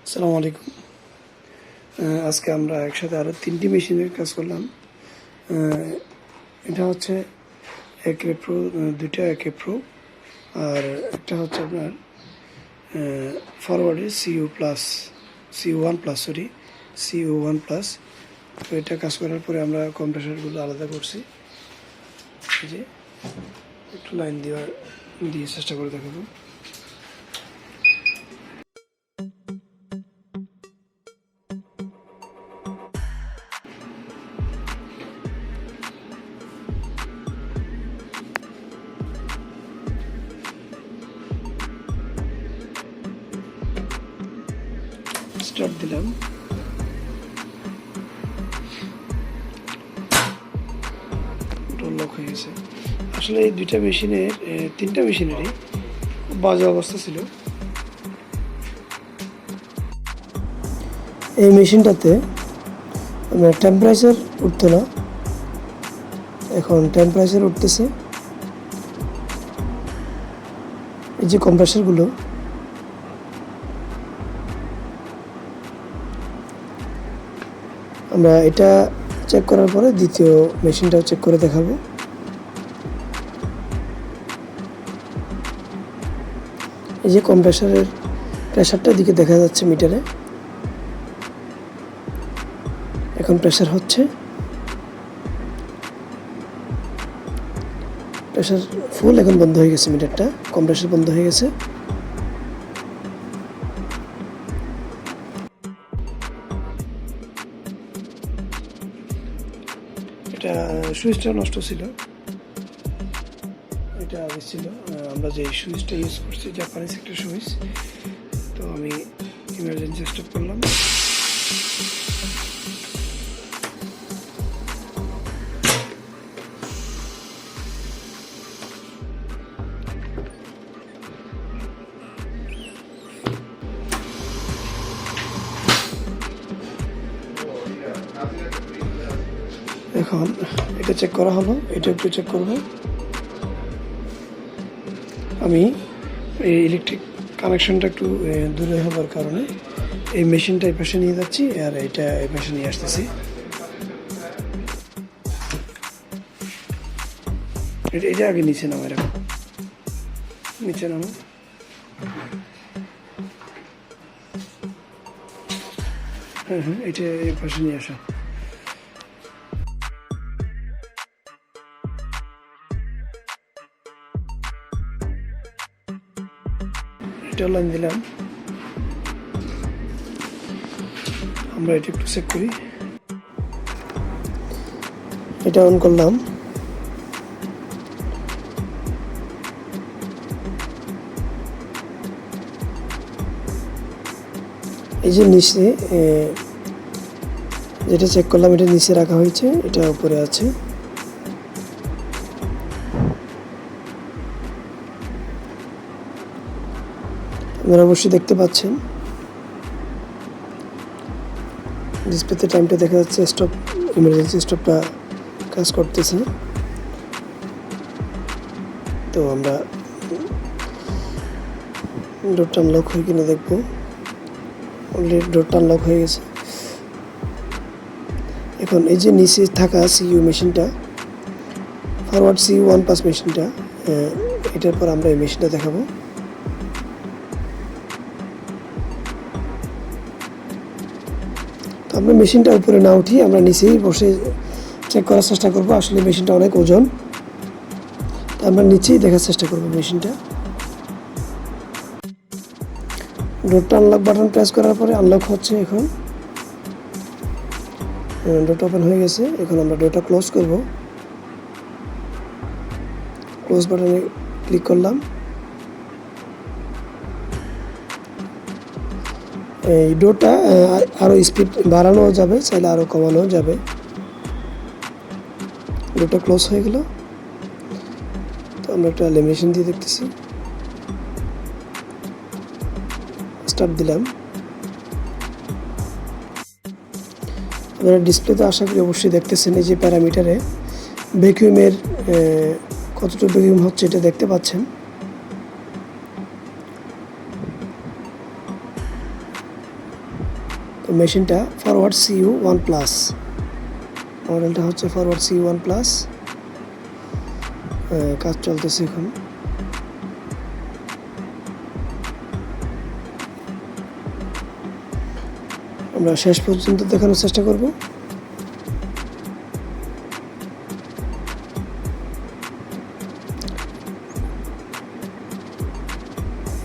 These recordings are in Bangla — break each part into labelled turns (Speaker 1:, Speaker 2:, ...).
Speaker 1: আসসালামু আলাইকুম। আজকে আমরা একসাথে আরও 3টি মেশিনের কাজ করলাম। এটা হচ্ছে একে প্রো, দুইটা একে প্রো, আর একটা হচ্ছে আপনার ফরওয়ার্ডের সিইউ1 প্লাস। তো এটা কাজ করার পরে আমরা কম্প্রেসারগুলো আলাদা করছি। এই যে একটু লাইন দিয়ে চেষ্টা করে দেখাবো। স্টার্ট দিলাম। লক হয়ে গেছে। আসলে এই দুইটা মেশিনের, 3টা মেশিনেরই খুব বাজে অবস্থা ছিল। এই মেশিনটাতে টেম্পারেচার উঠতো না, এখন টেম্পারেচার উঠতেছে। এই যে কম্প্রেসরগুলো, আমরা এটা চেক করার পরে দ্বিতীয় মেশিনটাও চেক করে দেখাবো। এই যে কম্প্রেসরের প্রেসারটার দিকে দেখা যাচ্ছে মিটারে, এখন প্রেসার হচ্ছে, প্রেসার ফুল, এখন বন্ধ হয়ে গেছে মিটারটা, কম্প্রেসর বন্ধ হয়ে গেছে। এটা সুইচটা নষ্ট ছিল, এটা আগে ছিল। আমরা যে সুইচটা ইউজ করছি জাপানিজ একটা সুইচ, তো আমি ইমার্জেন্সি স্টপ করলাম। এখন এটা চেক করা হলো, এটা একটু চেক করব। আমি এই ইলেকট্রিক কানেকশনটা একটু দূরে হবার কারণে এই মেশিনটা এই পাশে নিয়ে যাচ্ছি, আর এটা এই পাশে নিয়ে আসতেছি। এটা আগে নিচে নামো, এরকম নিচে নামো। হ্যাঁ, এটা এই পাশে নিয়ে আসা। এটা লাইন দিলাম, আমরা এটা একটু চেক করি। এটা অন করলাম, এই যে নিচে যেটা চেক করলাম এটা নিচে রাখা হয়েছে, এটা উপরে আছে। আপনারা অবশ্যই দেখতে পাচ্ছেন ডিসপ্লেতে টাইমটা দেখা যাচ্ছে, স্টপ, ইমার্জেন্সি স্টপটা কাজ করতেছে। তো আমরা ডোরটা আনলক হয়ে কিনা দেখবো। অলরেডি ডোরটা আনলক হয়ে গেছে। এখন এই যে নিচে থাকা সিইউ মেশিনটা, ফরওয়ার্ড সিইউ1 প্লাস মেশিনটা, এটার পর আমরা এই মেশিনটা দেখাবো। তো আমরা মেশিনটা উপরে না উঠিয়ে আমরা নিচেই বসে চেক করার চেষ্টা করব। আসলে মেশিনটা অনেক ওজন, তো আমরা নিচেই দেখার চেষ্টা করব মেশিনটা। ডোরটা আনলক বাটন প্রেস করার পরে আনলক হচ্ছে। এখন ডোরটা ওপেন হয়ে গেছে। এখন আমরা ডোরটা ক্লোজ করব। ক্লোজ বাটনে ক্লিক করলাম। এই ডোরটা আরও স্পিড বাড়ানো যাবে, চাইলে আরও কমানো যাবে। ডোরটা ক্লোজ হয়ে গেল। তো আমরা একটা লেমিনেশন দিয়ে দেখতেছি। স্টার্ট দিলাম। আপনারা ডিসপ্লেতে আশা করি অবশ্যই দেখতেছেন, এই যে প্যারামিটারে ভ্যাকুয়ামের কতটুকু ভ্যাকুয়াম হচ্ছে এটা দেখতে পাচ্ছেন। তো মেশিনটা ফরওয়ার্ড CU1 প্লাস, মডেলটা হচ্ছে ফরওয়ার্ড CU1 প্লাস। কাজ চলতেছে এখন। আমরা শেষ পর্যন্ত দেখানোর চেষ্টা করব।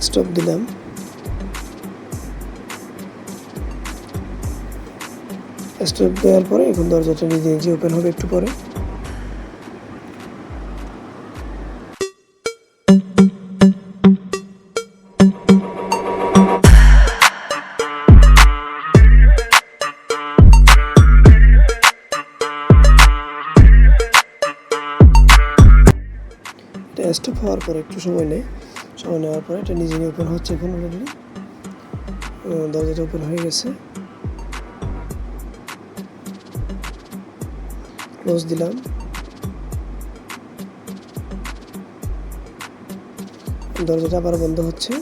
Speaker 1: স্টপ দিলাম। স্টপ দেওয়ার পরে এখন দরজাটা নিজে নিজে ওপেন হবে একটু পরে। এটা স্টপ হওয়ার পরে একটু সময় নেওয়ার পরে এটা নিজে ওপেন হচ্ছে। এখন অলরেডি দরজাটা ওপেন হয়ে গেছে। ক্লোজ দিলাম। দরজাটা আবার বন্ধ হচ্ছে।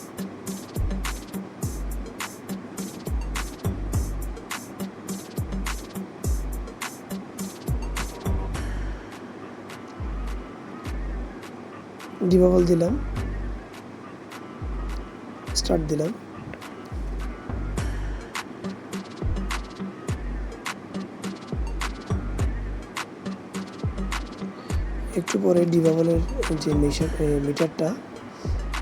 Speaker 1: ডিবাবল দিলাম, স্টার্ট দিলাম। একটু পরে ডিবাবলের যে মিটারটা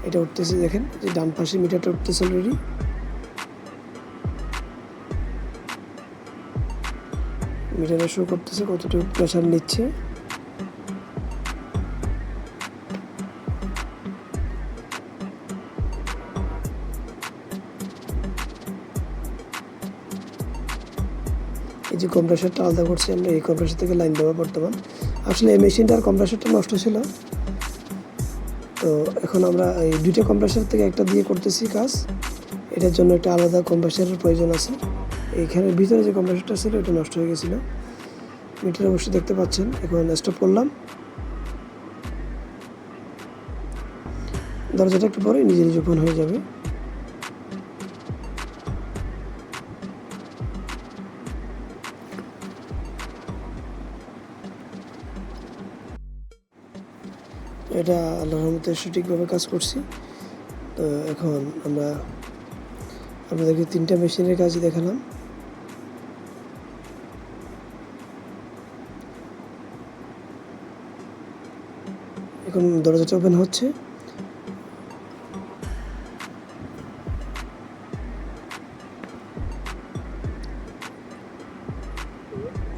Speaker 1: এটা উঠতেছে, দেখেন যে ডান পাশে মিটারটা উঠতেছে অলরেডি। মিটারে শো করতেছে কতটুকু প্রেসার নিচ্ছে। এই যে কম্প্রেসরটা আলাদা করছি আমরা, এই কম্প্রেসর থেকে লাইন দেওয়া বর্তমান। আসলে এই মেশিনটার কম্প্রেসরটা নষ্ট ছিল, তো এখন আমরা এই দুইটা কম্প্রেসর থেকে একটা দিয়ে করতেছি কাজ। এটার জন্য একটা আলাদা কম্প্রেসরের প্রয়োজন আছে। এইখানের ভিতরে যে কম্প্রেসরটা ছিল এটা নষ্ট হয়ে গেছিলো। মিটার অবশ্যই দেখতে পাচ্ছেন। এখন স্টপ করলাম। দরজাটা একটু পরে নিজে নিজে ওপেন হয়ে যাবে। এটা আল্লাহর রহমতে সঠিকভাবে কাজ করছি। তো এখন আমরা আপনাদেরকে 3টা মেশিনের কাজই দেখালাম। এখন দরজাটা ওপেন হচ্ছে।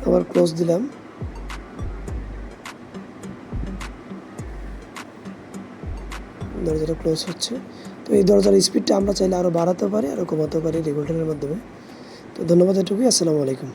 Speaker 1: আবার ক্লোজ দিলাম। দরজাটা ক্লোজ হচ্ছে। তো এই দরজার স্পিডটা আমরা চাইলে আরও বাড়াতে পারি, আরও কমাতে পারি রেগুলেটরের মাধ্যমে। তো ধন্যবাদ এটুকুই। আসসালামু আলাইকুম।